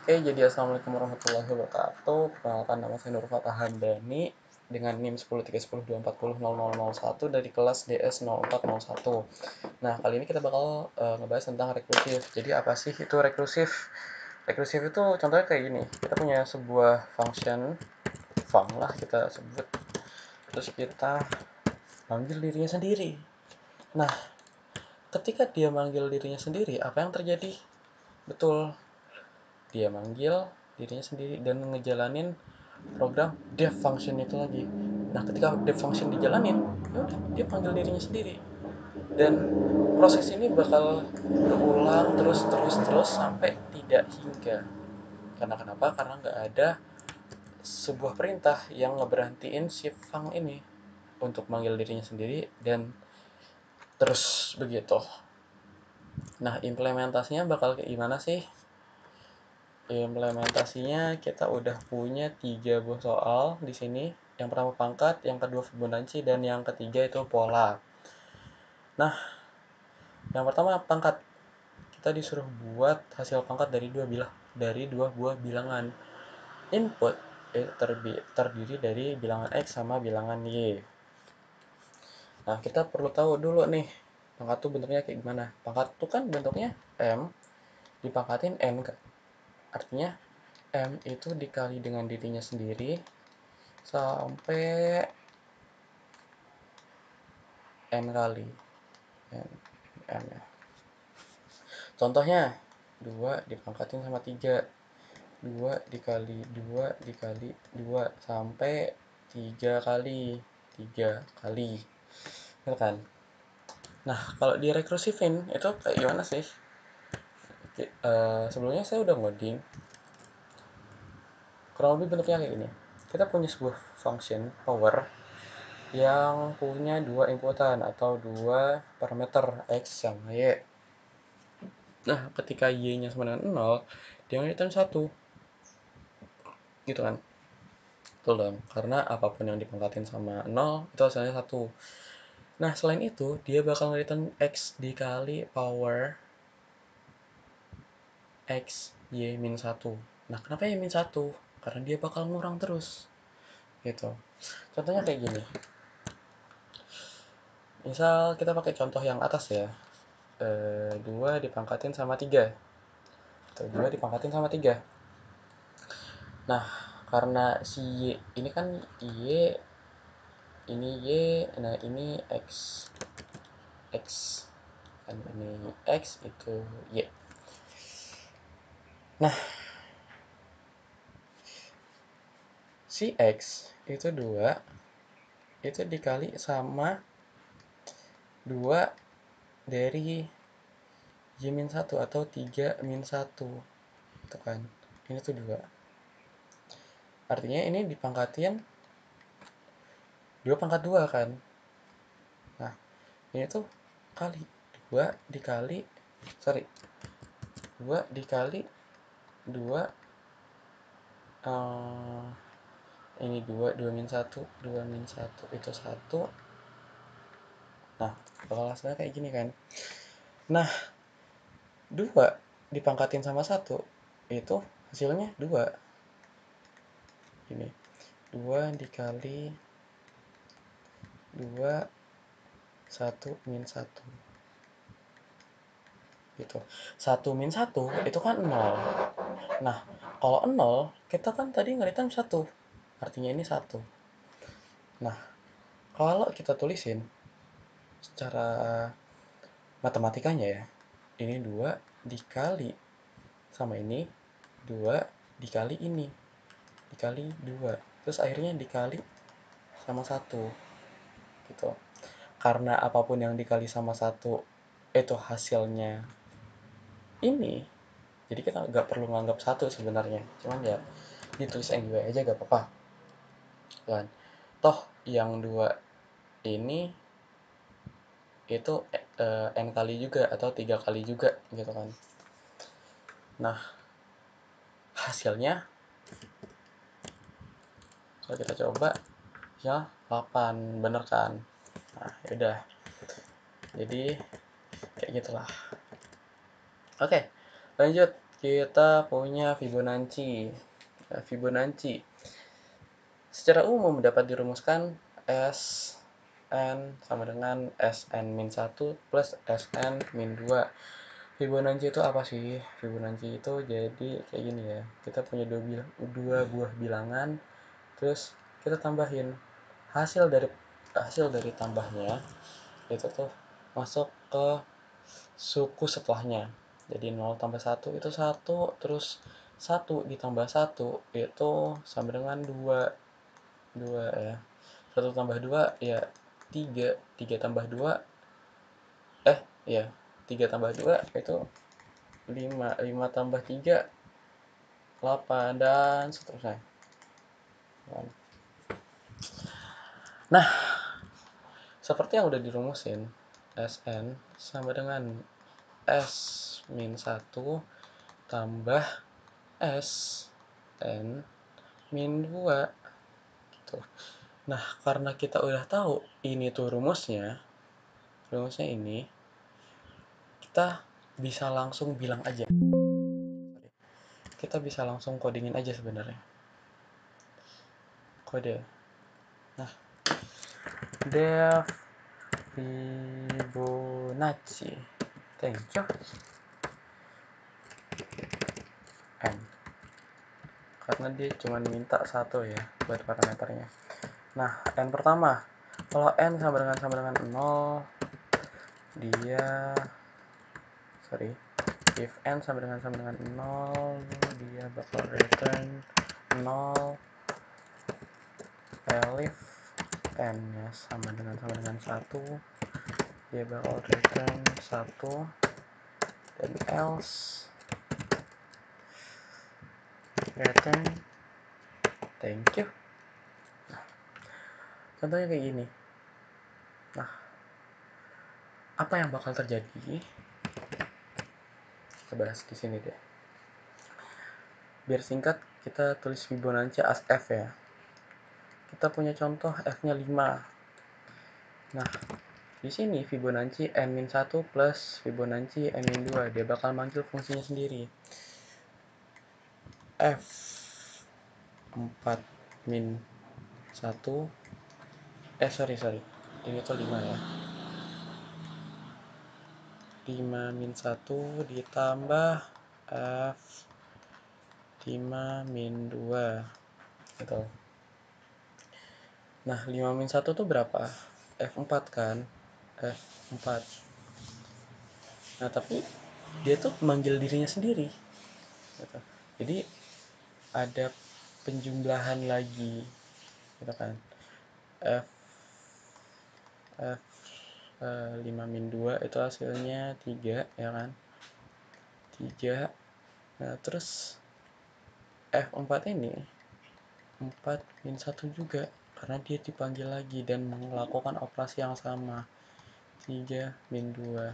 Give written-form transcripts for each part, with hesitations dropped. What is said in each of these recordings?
Oke, jadi assalamualaikum warahmatullahi wabarakatuh. Perkenalkan, nama saya Nur Fatah Hamdani dengan NIM 103102400001 dari kelas DS 0401. Nah, kali ini kita bakal ngebahas tentang reklusif. Jadi apa sih itu reklusif? Reklusif itu contohnya kayak gini. Kita punya sebuah function lah kita sebut. Terus kita panggil dirinya sendiri. Nah, ketika dia manggil dirinya sendiri, apa yang terjadi? Betul, dia manggil dirinya sendiri dan ngejalanin program def function itu lagi. Nah, ketika def function dijalanin, ya udah dia panggil dirinya sendiri. Dan proses ini bakal berulang terus sampai tidak hingga. Karena kenapa? Karena nggak ada sebuah perintah yang ngeberhentiin si func ini untuk manggil dirinya sendiri dan terus begitu. Nah, implementasinya bakal kayak gimana sih? Implementasinya kita udah punya 3 buah soal di sini. Yang pertama pangkat, yang kedua Fibonacci, dan yang ketiga itu pola. Nah, yang pertama pangkat. Kita disuruh buat hasil pangkat dari dua buah bilangan. Input terdiri dari bilangan X sama bilangan Y. Nah, kita perlu tahu dulu nih, pangkat tuh bentuknya kayak gimana. Pangkat tuh kan bentuknya M dipangkatin N. Artinya M itu dikali dengan dirinya sendiri sampai N kali. N ya. Contohnya, 2 dipangkatin sama 3. 2 dikali 2 dikali 2 sampai 3 kali. 3 kali. Betul kan? Nah, kalau di rekursifin itu kayak gimana sih? Sebelumnya saya udah ngoding. Kurang lebih bentuknya kayak gini. Kita punya sebuah function power yang punya 2 inputan atau 2 parameter X sama Y. Nah, ketika Y-nya sama dengan 0, dia return 1. Gitu kan? Betul dong, karena apapun yang dipangkatin sama 0, itu hasilnya 1. Nah, selain itu, dia bakal return X dikali power X Y min 1. Nah, kenapa Y min 1? Karena dia bakal ngurang terus. Gitu. Contohnya kayak gini. Misal kita pakai contoh yang atas ya. 2 dipangkatin sama 3. 2 dipangkatin sama 3. Nah, karena si Y ini kan Y, ini Y, nah ini X. X. Dan ini X, itu Y. Nah, si X itu 2 itu dikali sama 2 dari Y min 1 atau 3 min 1. Itu kan. Ini tuh 2. Artinya ini dipangkatin 2 pangkat 2 kan. Nah, ini tuh kali 2 dikali 2 dikali 2 ini 2 min 1, 2 min 1 itu 1. Nah, bakal hasilnya kayak gini kan. Nah, 2 dipangkatin sama 1 itu hasilnya 2. Ini 2 dikali 2 1 min 1 gitu. 1 min 1 itu kan 0. Nah, kalau 0 kita kan tadi ngeliatin 1. Artinya ini 1. Nah, kalau kita tulisin secara matematikanya ya, ini 2 dikali sama ini 2 dikali ini dikali 2, terus akhirnya dikali sama 1 gitu. Karena apapun yang dikali sama 1 itu hasilnya ini, jadi kita nggak perlu nganggap 1 sebenarnya, cuman ya ditulis anyway aja gak apa-apa kan. Toh yang 2 ini itu n kali juga atau 3 kali juga gitu kan. Nah, hasilnya kalau kita coba ya 8, bener kan. Nah, yaudah, jadi kayak gitulah. Oke, lanjut. kita punya Fibonacci. Nah, Fibonacci secara umum dapat dirumuskan Sn sama dengan Sn-1 plus Sn-2. Fibonacci itu apa sih? Fibonacci itu jadi kayak gini ya. Kita punya dua buah bilangan, terus kita tambahin hasil dari tambahnya itu tuh masuk ke suku setelahnya. Jadi 0 tambah 1 itu 1, terus 1 ditambah 1 itu sama dengan 2. 2 ya. 1 tambah 2 ya 3. 3 tambah 2 ya 3 tambah 2 itu 5. 5 tambah 3 8 dan seterusnya. Nah, seperti yang udah dirumusin, Sn sama dengan S-1 tambah Sn min 2 gitu. Nah, karena kita udah tahu ini tuh rumusnya ini, kita bisa langsung bilang aja. Kita bisa langsung codingin aja sebenarnya. Kode. Nah, def Fibonacci. Thank you. N. Karena dia cuma minta 1 ya buat parameternya. Nah, N pertama. Kalau N sama dengan 0, if N sama dengan 0, dia bakal return 0. If N nya sama dengan 1, dia bakal return 1. Dan else return thank you. Nah, contohnya kayak gini. Nah, apa yang bakal terjadi? Kita bahas di sini deh. Biar singkat, kita tulis Fibonacci as F ya. Kita punya contoh F-nya 5. Nah, di sini Fibonacci N-1 plus Fibonacci N-2. Dia bakal manggil fungsinya sendiri. F 4 min 1. Sorry. Ini tuh 5 ya. 5 min 1 ditambah F 5 min 2. Gitu. Nah, 5 min 1 tuh berapa? F4 kan? F4. Nah, tapi dia tuh manggil dirinya sendiri. Gitu. Jadi, ada penjumlahan lagi. Gitu kan? F 5 min 2 itu hasilnya 3, ya kan? 3. Nah, terus F4 ini 4 min 1 juga. Karena dia dipanggil lagi dan melakukan operasi yang sama. 3 min 2.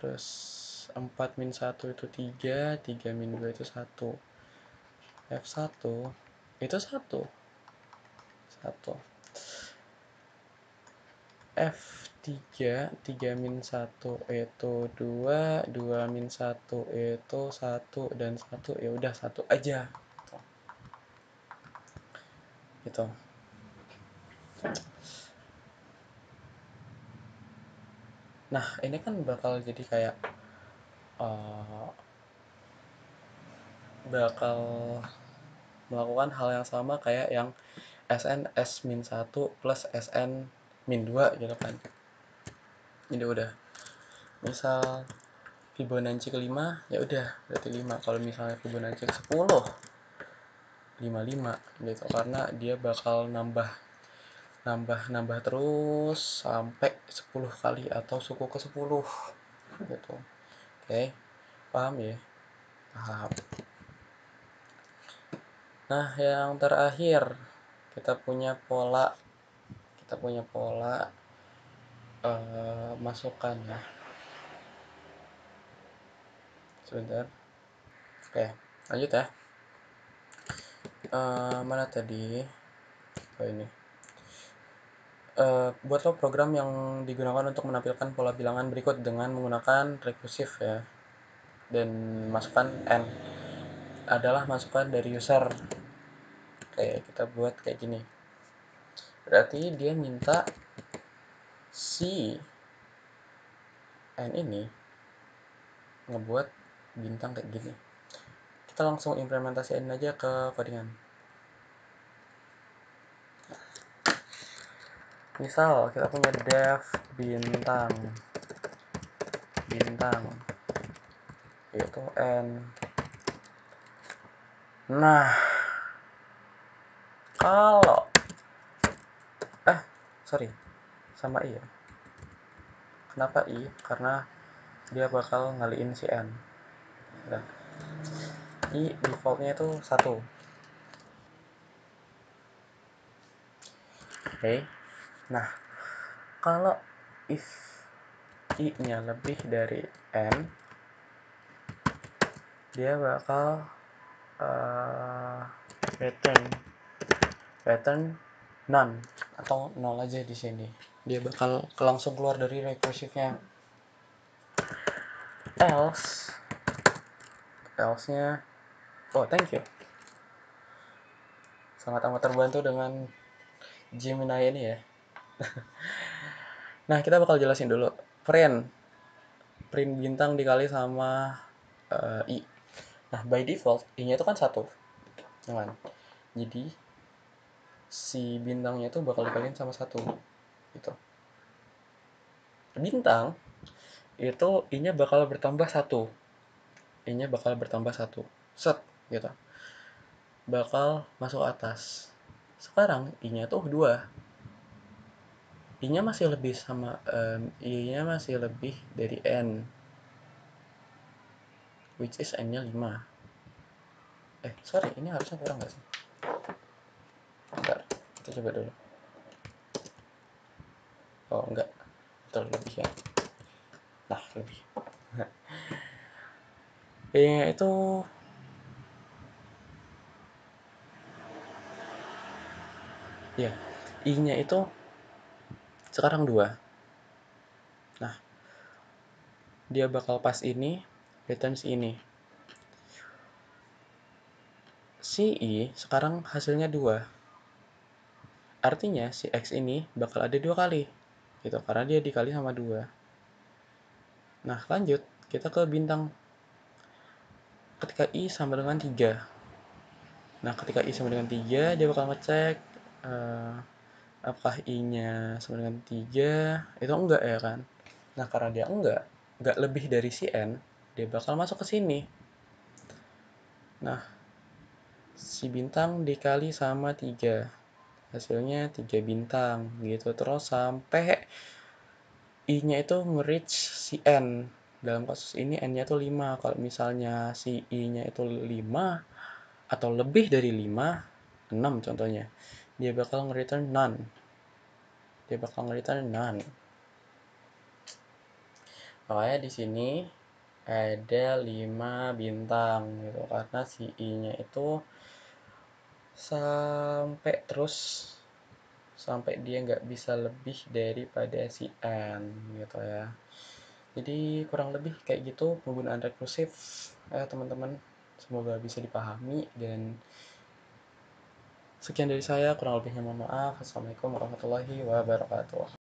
Terus 4 min 1 itu 3, 3 min 2 itu 1. F1 itu 1. F3, 3 min 1 itu 2, 2 min 1 itu 1, dan 1 ya udah 1 aja. Gitu. Nah, ini kan bakal jadi kayak bakal melakukan hal yang sama kayak yang Sn S-1 plus Sn min 2 gitu kan. Ini udah. Misal Fibonacci ke-5 ya udah berarti 5. Kalau misalnya Fibonacci ke-10 55 gitu, karena dia bakal nambah terus sampai 10 kali atau suku ke-10 gitu. Oke, paham ya? Paham. Nah, yang terakhir kita punya pola masukan ya. Sebentar. Oke, lanjut ya. Mana tadi? Ini. Buatlah program yang digunakan untuk menampilkan pola bilangan berikut dengan menggunakan rekursif ya. dan masukan n adalah masukan dari user. Kayak kita buat kayak gini, berarti dia minta si n ini ngebuat bintang kayak gini. Kita langsung implementasiin aja ke codingan. Misal kita punya def bintang yaitu n. Nah, kalau sorry, sama i ya. Kenapa i? Karena dia bakal ngaliin si n. Nah, i defaultnya itu 1. Oke. Nah, kalau if i-nya lebih dari n, dia bakal return none atau 0 aja di sini. Dia bakal langsung keluar dari recursive-nya. Else-nya thank you. Sangat amat terbantu dengan Gemini ini ya. Nah, kita bakal jelasin dulu. Print bintang dikali sama i. Nah, by default i-nya itu kan 1. Jadi si bintangnya itu bakal dikaliin sama 1 gitu. Bintang itu i-nya bakal bertambah 1. I-nya bakal bertambah 1. Set gitu. Bakal masuk atas. Sekarang i-nya tuh 2. I-nya masih lebih sama i-nya masih lebih dari n, which is n-nya 5. Sorry, ini harusnya kurang nggak sih? Bentar, kita coba dulu. Oh, enggak. Betul, lebih ya. Nah, lebih. I-nya itu I-nya itu sekarang 2. Nah, dia bakal pas ini, return si ini. Si i sekarang hasilnya 2. Artinya si x ini bakal ada 2 kali. Gitu, karena dia dikali sama 2. Nah, lanjut. Kita ke bintang. Ketika i sama dengan 3. Nah, ketika i sama dengan 3, dia bakal ngecek apakah i-nya sama dengan 3. Itu enggak ya kan? Nah, karena dia enggak lebih dari si n, dia bakal masuk ke sini. Nah, si bintang dikali sama 3. Hasilnya 3 bintang gitu. Terus sampai i-nya itu nge-reach si n. Dalam kasus ini n-nya itu 5. Kalau misalnya si i-nya itu 5 atau lebih dari 5, 6 contohnya, dia bakal nge-return none. Makanya di sini ada 5 bintang gitu, karena si i-nya itu sampai dia nggak bisa lebih daripada si n gitu ya. Jadi kurang lebih kayak gitu penggunaan rekursif teman-teman. Semoga bisa dipahami, dan sekian dari saya, kurang lebihnya mohon maaf. Assalamualaikum warahmatullahi wabarakatuh.